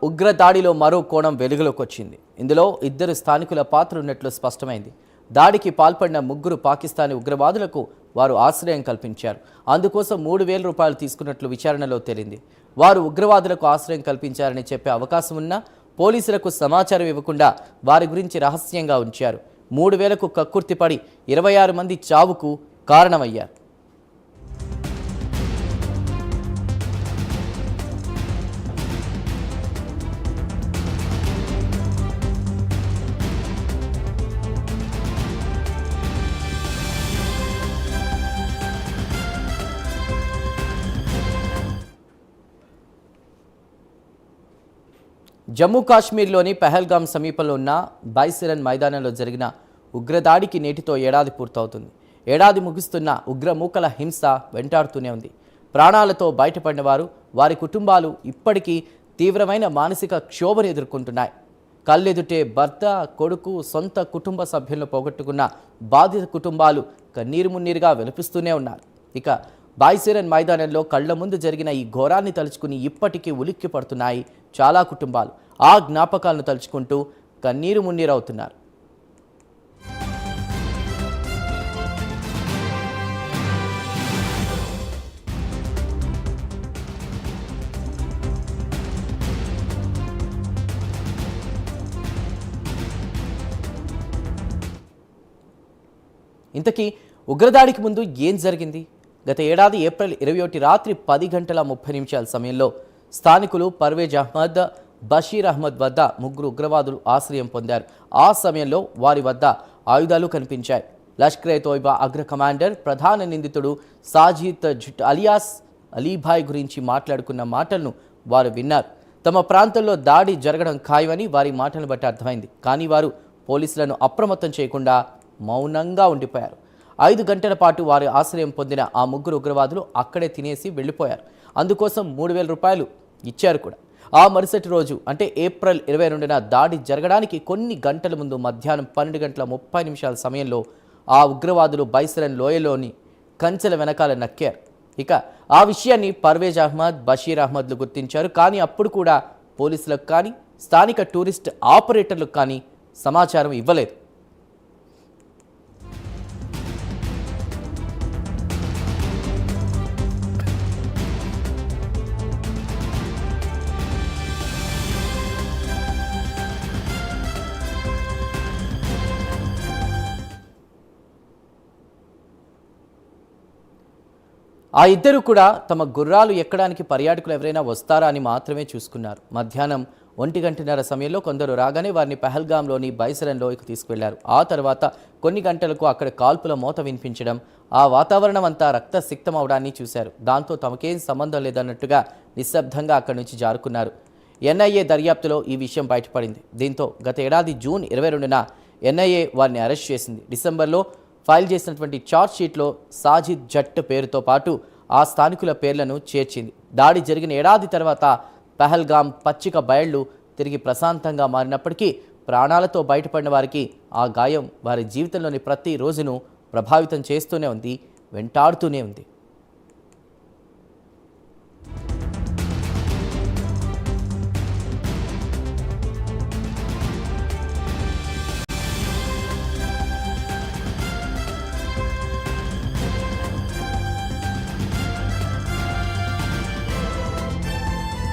ఉగ్ర దాడిలో మరో కోణం వెలుగులోకి వచ్చింది. ఇందులో ఇద్దరు స్థానికుల పాత్ర ఉన్నట్లు స్పష్టమైంది. దాడికి పాల్పడిన ముగ్గురు పాకిస్తానీ ఉగ్రవాదులకు వారు ఆశ్రయం కల్పించారు. అందుకోసం 3,000 రూపాయలు తీసుకున్నట్లు విచారణలో తేలింది. వారు ఉగ్రవాదులకు ఆశ్రయం కల్పించారని చెప్పే అవకాశం ఉన్నా పోలీసులకు సమాచారం ఇవ్వకుండా వారి గురించి రహస్యంగా ఉంచారు. 3,000కు కక్కుర్తిపడి 26 మంది చావుకు కారణమయ్యారు. జమ్మూ కాశ్మీర్లోని పెహల్గాం సమీపంలో ఉన్న బైసిరన్ మైదానంలో జరిగిన ఉగ్రదాడికి నేటితో ఏడాది పూర్తవుతుంది. ఏడాది ముగుస్తున్న ఉగ్రమూకల హింస వెంటాడుతూనే ఉంది. ప్రాణాలతో బయటపడిన వారు, వారి కుటుంబాలు ఇప్పటికీ తీవ్రమైన మానసిక క్షోభను ఎదుర్కొంటున్నాయి. కళ్ళెదుటే భర్త, కొడుకు, సొంత కుటుంబ సభ్యులను పోగొట్టుకున్న బాధిత కుటుంబాలు కన్నీరు మున్నీరుగా విలపిస్తూనే ఉన్నారు. ఇక బైసిరన్ మైదానంలో కళ్ల ముందు జరిగిన ఈ ఘోరాన్ని తలుచుకుని ఇప్పటికీ ఉలిక్కి పడుతున్నాయి చాలా కుటుంబాలు. ఆ జ్ఞాపకాలను తలుచుకుంటూ కన్నీరు మున్నీరవుతున్నారు. ఇంతకీ ఉగ్రదాడికి ముందు ఏం జరిగింది? గత ఏడాది ఏప్రిల్ 21 రాత్రి 10:30 సమయంలో స్థానికులు పర్వేజ్ అహ్మద్, బషీర్ అహ్మద్ వద్ద ముగ్గురు ఉగ్రవాదులు ఆశ్రయం పొందారు. ఆ సమయంలో వారి వద్ద ఆయుధాలు కనిపించాయి. లష్కరే తోయిబా అగ్ర కమాండర్, ప్రధాన నిందితుడు సాజిద్ జుట్ అలియాస్ అలీభాయ్ గురించి మాట్లాడుకున్న మాటలను వారు విన్నారు. తమ ప్రాంతంలో దాడి జరగడం ఖాయమని వారి మాటలను బట్టి అర్థమైంది. కానీ వారు పోలీసులను అప్రమత్తం చేయకుండా మౌనంగా ఉండిపోయారు. 5 గంటల పాటు వారి ఆశ్రయం పొందిన ఆ ముగ్గురు ఉగ్రవాదులు అక్కడే తినేసి వెళ్ళిపోయారు. అందుకోసం 3,000 రూపాయలు ఇచ్చారు కూడా. ఆ మరుసటి రోజు అంటే ఏప్రిల్ 22న దాడి జరగడానికి కొన్ని గంటల ముందు మధ్యాహ్నం 12:30 సమయంలో ఆ ఉగ్రవాదులు బైసిరన్ లోయలోని కంచెల వెనకాల నక్కారు. ఇక ఆ విషయాన్ని పర్వేజ్ అహ్మద్, బషీర్ అహ్మద్లు గుర్తించారు. కానీ అప్పుడు కూడా పోలీసులకు కానీ స్థానిక టూరిస్ట్ ఆపరేటర్లకు కానీ సమాచారం ఇవ్వలేదు. ఆ ఇద్దరు కూడా తమ గుర్రాలు ఎక్కడానికి పర్యాటకులు ఎవరైనా వస్తారా అని మాత్రమే చూసుకున్నారు. మధ్యాహ్నం 1:30 సమయంలో కొందరు రాగానే వారిని పెహల్గాంలోని బైసిరన్ లోయకు తీసుకువెళ్లారు. ఆ తర్వాత కొన్ని గంటలకు అక్కడ కాల్పుల మోత వినిపించడం, ఆ వాతావరణం అంతా రక్తసిక్తం అవడాన్ని చూశారు. దాంతో తమకేం సంబంధం లేదన్నట్టుగా నిశ్శబ్దంగా అక్కడి నుంచి జారుకున్నారు. ఎన్ఐఏ దర్యాప్తులో ఈ విషయం బయటపడింది. దీంతో గత ఏడాది జూన్ 22న ఎన్ఐఏ వారిని అరెస్ట్ చేసింది. డిసెంబర్లో ఫైల్ చేసినటువంటి ఛార్జ్ షీట్లో సాజిద్ జట్ పేరుతో పాటు ఆ స్థానికుల పేర్లను చేర్చింది. దాడి జరిగిన ఏడాది తర్వాత పెహల్గాం పచ్చిక బయళ్లు తిరిగి ప్రశాంతంగా మారినప్పటికీ ప్రాణాలతో బయటపడిన వారికి ఆ గాయం వారి జీవితంలోని ప్రతి రోజును ప్రభావితం చేస్తూనే ఉంది, వెంటాడుతూనే ఉంది.